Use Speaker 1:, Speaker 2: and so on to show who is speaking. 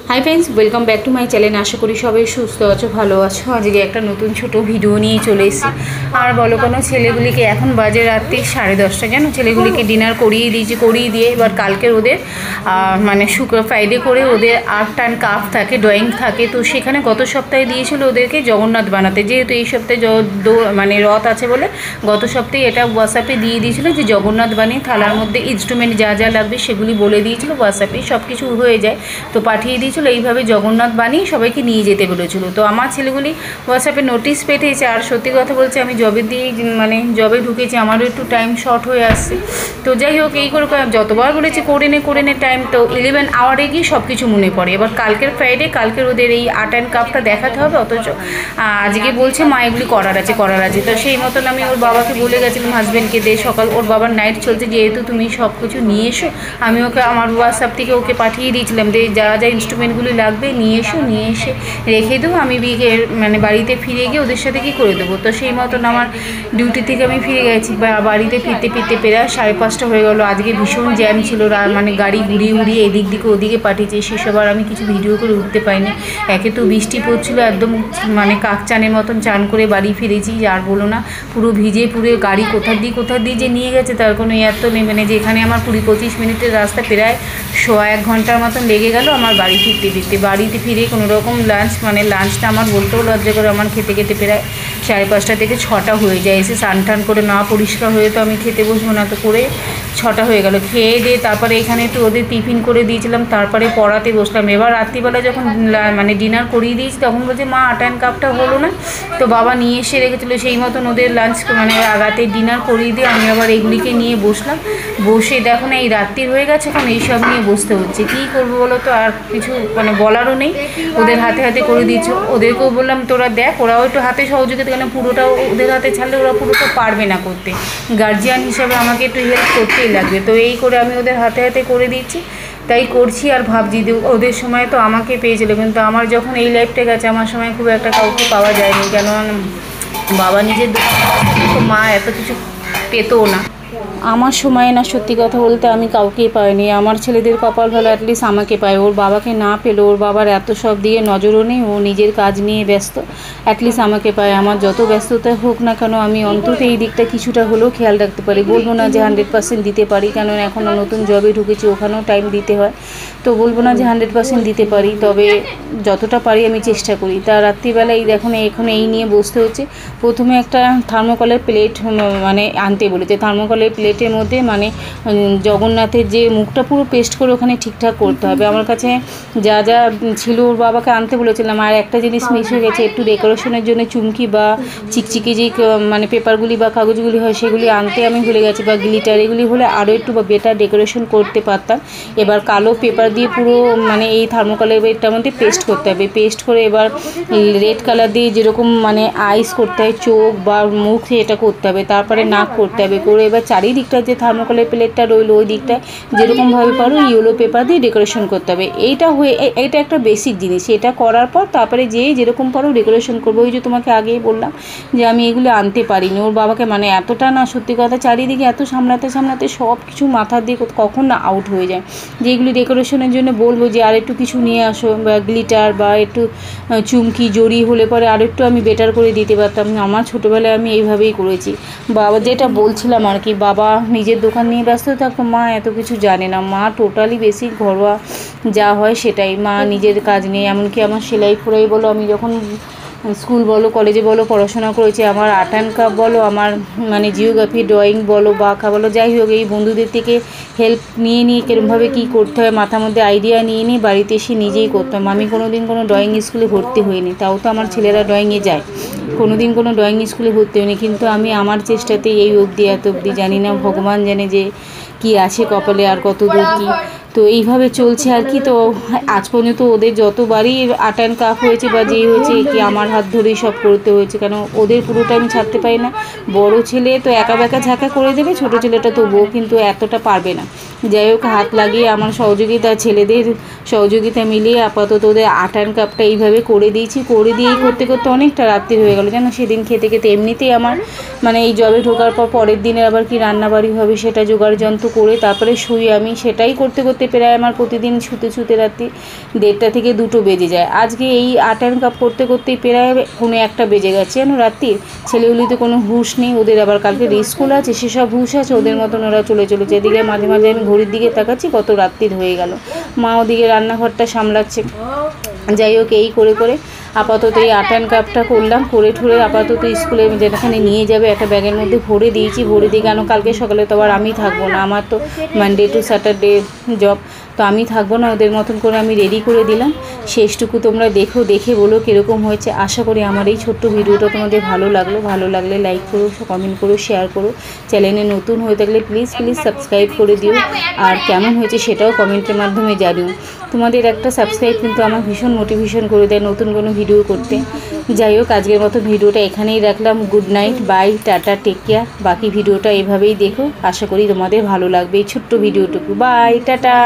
Speaker 1: High friends, welcome back to my channel. আশা করি সবাই সুস্থ আছো, ভালো আছো। আজকে একটা নতুন ছোট ভিডিও নিয়ে চলে এসেছি। আর বলো কোনো ছেলেগুলিকে এখন বাজে রাত্রি 10:30, জানো, ছেলেগুলিকে ডিনার করিয়ে দিয়ে এবার কালকের ওদের মানে ফ্রাইডে করে ওদের আর্ট অ্যান্ড ক্রাফট থাকে, ড্রয়িং থাকে। তো সেখানে গত সপ্তাহে দিয়েছিল ওদেরকে জগন্নাথ বানাতে, যেহেতু এই সপ্তাহে মানে রথ আছে বলে গত সপ্তাহে এটা হোয়াটসঅ্যাপে দিয়ে দিয়েছিলো যে জগন্নাথ বানিয়ে থালার মধ্যে ইনস্ট্রুমেন্ট যা যা লাগবে সেগুলি বলে দিয়েছিল। হোয়াটসঅ্যাপে সব কিছু হয়ে যায়, তো পাঠিয়ে দিয়েছিল। এইভাবে জগন্নাথ বানিয়ে সবাইকে নিয়ে যেতে বলেছিল। তো আমার ছেলেগুলি হোয়াটসঅ্যাপে নোটিশ পেয়েছে। আর সত্যি কথা বলছে, আমি জবে ঢুকেছি, আমারও একটু টাইম শর্ট হয়ে আসছে। তো যাই হোক, এই করে যতবার বলেছি করে নে টাইম, তো 11 আওয়ারে গিয়ে সব কিছু মনে পড়ে। এবার কালকের ফ্রাইডে, কালকের ওদের এই আর্ট অ্যান্ড ক্রাফটটা দেখাতে হবে। অথচ আজকে বলছে মা এগুলি করার আছে। তো সেই মতন আমি ওর বাবাকে বলে গেছিলাম, হাজব্যান্ডকে দিয়ে সকাল, ওর বাবার নাইট চলছে, যেহেতু তুমি সব কিছু নিয়ে এসো। আমি ওকে আমার হোয়াটসঅ্যাপ থেকে ওকে পাঠিয়ে দিয়েছিলাম যে যা যা ইনস্ট্রুমেন্টগুলি লাগবে নিয়ে এসে রেখে দেবো। আমি মানে বাড়িতে ফিরে গিয়ে ওদের সাথে কী করে দেবো। তো সেই মতন আমার ডিউটি থেকে আমি ফিরে গেছি। বাড়িতে ফিরতে প্রায় 5:30 হয়ে গেলো। আজকে ভীষণ জ্যাম ছিল, মানে গাড়ি ঘুরিয়ে এদিক দিকে ওদিকে পাঠিয়েছে। সেসব আর আমি কিছু ভিডিও করে উঠতে পারিনি। একে তো বৃষ্টি পড়ছিল, একদম মানে কাকচানের মতন চান করে বাড়ি ফিরেছি। আর বলো না, পুরো ভিজে পুরো গাড়ি কোথার দিয়ে যে নিয়ে গেছে তার কোনো এত নেই। মানে যেখানে আমার 20-25 মিনিটের রাস্তা প্রায় 1.5 ঘন্টার মতন লেগে গেল আমার বাড়ি ফিরতে। বাড়িতে ফিরে কোনো রকম লাঞ্চটা আমার বলতেও লজ্জা করে, আমার খেতে প্রায় 5:30 থেকে 6টা হয়ে যায়। এসে স্নান করে না পরিষ্কার হয়ে তো আমি খেতে বসবো না, তো করে 6টা হয়ে গেল। খেয়ে দিয়ে তারপরে এখানে একটু ওদের টিফিন করে দিয়েছিলাম, তারপরে পড়াতে বসলাম। এবার রাত্রিবেলা যখন মানে ডিনার করিয়ে দিয়েছি তখন বলছে মা আর্ট অ্যান্ড ক্রাফটটা হলো না। তো বাবা নিয়ে এসে রেখেছিলো, সেই মতন ওদের লাঞ্চ মানে রাতে ডিনার করিয়ে দিয়ে আমি আবার এগুলিকে নিয়ে বসলাম। বসে দেখো না, এই রাত্রির হয়ে গেছে, এখন এইসব নিয়ে বসতে হচ্ছে। কী করবো বলো তো, আর কিছু মানে বলারও নেই। ওদের হাতে করে দিয়েছো, ওদেরকেও বললাম তোরা দেখ, ওরাও একটু হাতে সহযোগিতা, কেন পুরোটাও ওদের হাতে ছাড়লে ওরা পুরোটা পারবে না করতে। গার্জিয়ান হিসাবে আমাকে একটু হেল্প করতেই লাগবে। তো এই করে আমি ওদের হাতে করে দিচ্ছি, তাই করছি। আর ভাবছি ওদের সময় তো আমাকে পেয়েছিল, কিন্তু আমার যখন এই লাইফটা গেছে, আমার সময় খুব একটা কাউকে পাওয়া যায়নি। কেন বাবা নিজের তো মা এত কিছু পেতও না। আমার সময় না, সত্যি কথা বলতে আমি কাউকেই পাইনি। আমার ছেলেদের কপাল ভালো, অ্যাটলিস্ট আমাকে পায়। ওর বাবাকে না পেলো, ওর বাবার এত সব দিয়ে নজরও নেই, ও নিজের কাজ নিয়ে ব্যস্ত। অ্যাটলিস্ট আমাকে পায়। আমার যত ব্যস্ততা হোক না কেন, আমি অন্তত এই দিকটা কিছুটা হলেও খেয়াল রাখতে পারি। বলবো না যে 100% দিতে পারি, কেন এখনও নতুন জবে ঢুকেছি, ওখানেও টাইম দিতে হয়। তো বলবো না যে 100% দিতে পারি, তবে যতটা পারি আমি চেষ্টা করি। তা রাত্রিবেলায় এখন এই নিয়ে বসতে হচ্ছে। প্রথমে একটা থার্মোকলের প্লেট মানে আনতে বলেছে। থার্মোকলের প্লেটের মধ্যে মানে জগন্নাথের যে মুখটা পুরো পেস্ট করে ওখানে ঠিকঠাক করতে হবে। আমার কাছে যা যা ছিল ওর বাবাকে আনতে বলেছিলাম। আর একটা জিনিস মিস হয়ে গেছে, একটু ডেকোরেশনের জন্য চুমকি বা চিকচিকি যে মানে পেপারগুলি বা কাগজগুলি হয় সেগুলি আনতে আমি ভুলে গেছি, বা গ্লিটার এগুলি হলে আরও একটু বেটার ডেকোরেশন করতে পারতাম। এবার কালো পেপার দিয়ে পুরো মানে এই থার্মোকলের এটার মধ্যে পেস্ট করতে হবে। পেস্ট করে এবার রেড কালার দিয়ে যেরকম মানে আইস করতে হয়, চোখ বা মুখ এটা করতে হবে, তারপরে নাক করতে হবে। করে এবার চারিদিকটা যে থার্মোকলের প্লেটটা রইলো ওই দিকটা যেরকমভাবে পারো ইয়েলো পেপার দিয়ে ডেকোরেশন করতে হবে। এইটা একটা বেসিক জিনিস। এটা করার পর তারপরে যেরকম পারো ডেকোরেশন করবো। ওই যে তোমাকে আগেই বললাম যে আমি এগুলো আনতে পারিনি। ওর বাবাকে মানে এতটা না, সত্যি কথা, চারিদিকে এত সামলাতে সব কিছু মাথার দিয়ে কখন না আউট হয়ে যায়। যে এগুলি ডেকোরেশনের জন্য বলবো যে আর একটু কিছু নিয়ে আসো, বা গ্লিটার বা একটু চুমকি জড়ি হলে পরে আর একটু আমি বেটার করে দিতে পারতাম। আমার ছোটোবেলায় আমি এইভাবেই করেছি। বাবা যেটা বলছিলাম আর কি, বাবা নিজের দোকান নিয়ে ব্যস্ত থাকতো, মা এত কিছু জানে না। মা টোটালি বেশি ঘরোয়া যা হয় সেটাই, মা নিজের কাজ নিয়ে। এমনকি আমার সেলাই ফোড়াই বলো, আমি যখন স্কুল বলো কলেজে বলো পড়াশোনা করেছি, আমার আর্ট অ্যান্ড ক্রাফট বলো, আমার মানে জিওগ্রাফি ড্রয়িং বলো বা আঁকা বলো, যাই হোক, এই বন্ধুদের থেকে হেল্প নিয়ে কীরকমভাবে কী করতে হয় মাথার মধ্যে আইডিয়া নিয়ে বাড়িতে এসে নিজেই করতাম। আমি কোনো দিন কোনো ড্রয়িং স্কুলে ভর্তি হইনি, তাও তো আমার ছেলেরা ড্রয়িংয়ে যায়। কোনো দিন কোনো ড্রয়িং স্কুলে ভর্তি হইনি, কিন্তু আমি আমার চেষ্টাতে এই এত অবধি। জানি না ভগবান জানে যে কি আছে কপালে আর কত দূর কী। তো এইভাবে চলছে আর কি। তো আজ পর্যন্ত ওদের যতবারই আর্ট অ্যান্ড ক্রাফট হয়েছে বা যেই হয়েছে কি আমার হাত ধরেই সব করতে হয়েছে, কেন ওদের পুরোটা আমি ছাড়তে পারি না। বড় ছেলে তো একা ঝাঁকা করে দেবে, ছোটো ছেলেটা তবুও কিন্তু এতটা পারবে না। যাই হোক, হাত লাগিয়ে আমার সহযোগিতা, ছেলেদের সহযোগিতা মিলিয়ে আপাতত ওদের আটার কাপটা এইভাবে করে দিয়েছি। করে দিয়েই করতে করতে অনেকটা রাত্রি হয়ে গেল জানো। সেদিন খেতে খেতে এমনিতেই আমার মানে এই জবে ঢোকার পর পরের দিনে আবার কি রান্নাবাড়ি হবে সেটা জোগাড় যন্ত্র করে তারপরে শুই আমি। সেটাই করতে করতে প্রায় আমার প্রতিদিন শুতে শুতে রাত্রি 1:30 থেকে 2টো বেজে যায়। আজকে এই আটার কাপ করতে করতেই প্রায় 1:45 বেজে গেছে জানো রাত্রির। ছেলেগুলিতে কোনো হুঁশ নেই, ওদের আবার কালকে স্কুল আছে, সেসব হুঁশ আছে, ওদের মতন ওরা চলে চলেছে। এদিকে মাঝে মাঝে আমি ঘড়ির দিকে তাকাচ্ছি কত রাত্রির হয়ে গেল। মা ওদিকে রান্নাঘরটা সামলাচ্ছে। যাই হোক, এই করে করে আপাতত এই আটান কাপটা করলাম। করে ঠুরে আপাতত স্কুলে যেখানে নিয়ে যাবে একটা ব্যাগের মধ্যে ভরে দিয়েছি। ভরে দিয়ে কেন কালকে সকালে তো আবার আমি থাকবো না, আমার তো মানডে টু স্যাটারডে জব, তো আমি থাকবো না। ওদের মতন করে আমি রেডি করে দিলাম। শেষটুকু তোমরা দেখো, দেখে বলো কীরকম হয়েছে। আশা করি আমার এই ছোট্ট ভিডিওটা তোমাদের ভালো লাগলো। ভালো লাগলে লাইক করো, কমেন্ট করো, শেয়ার করো। চ্যানেলে নতুন হয়ে থাকলে প্লিজ সাবস্ক্রাইব করে দিও। আর কেমন হয়েছে সেটাও কমেন্টের মাধ্যমে জানিও। তোমাদের একটা সাবস্ক্রাইব কিন্তু আমার ভীষণ মোটিভেশন করে দেয় নতুন কোনো ভিডিও করতে। যাই হোক, আজকের মতো ভিডিওটা এখানেই রাখলাম। Good night, bye, tata, take care. বাকি ভিডিওটা এভাবেই দেখো, আশা করি তোমাদের ভালো লাগবে এই ছোট্ট ভিডিওটুকু। By, tata.